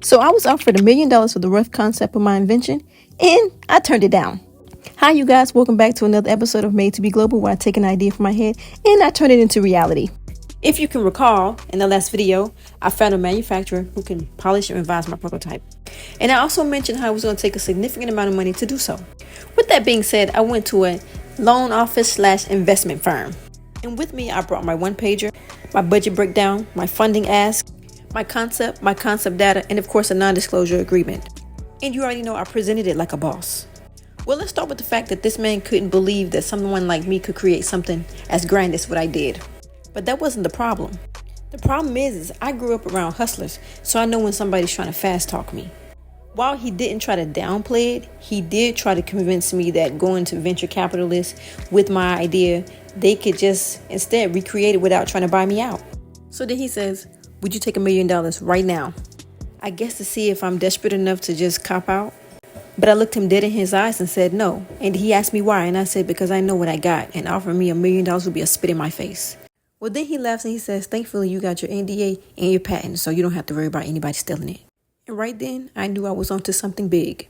So I was offered $1 million for the rough concept of my invention, and I turned it down. Hi, you guys. Welcome back to another episode of Made to Be Global, where I take an idea from my head and I turn it into reality. If you can recall, in the last video, I found a manufacturer who can polish and revise my prototype. And I also mentioned how it was going to take a significant amount of money to do so. With that being said, I went to a loan office / investment firm. And with me, I brought my one-pager, my budget breakdown, my funding ask, my concept data, and of course a non-disclosure agreement. And you already know I presented it like a boss. Well, let's start with the fact that this man couldn't believe that someone like me could create something as grand as what I did. But that wasn't the problem. The problem is I grew up around hustlers, so I know when somebody's trying to fast talk me. While he didn't try to downplay it, he did try to convince me that going to venture capitalists with my idea, they could just instead recreate it without trying to buy me out. So then he says, would you take $1 million right now? I guess to see if I'm desperate enough to just cop out. But I looked him dead in his eyes and said no. And he asked me why. And I said, because I know what I got. And offering me $1 million would be a spit in my face. Well, then he laughs and he says, thankfully you got your NDA and your patent, so you don't have to worry about anybody stealing it. And right then, I knew I was onto something big.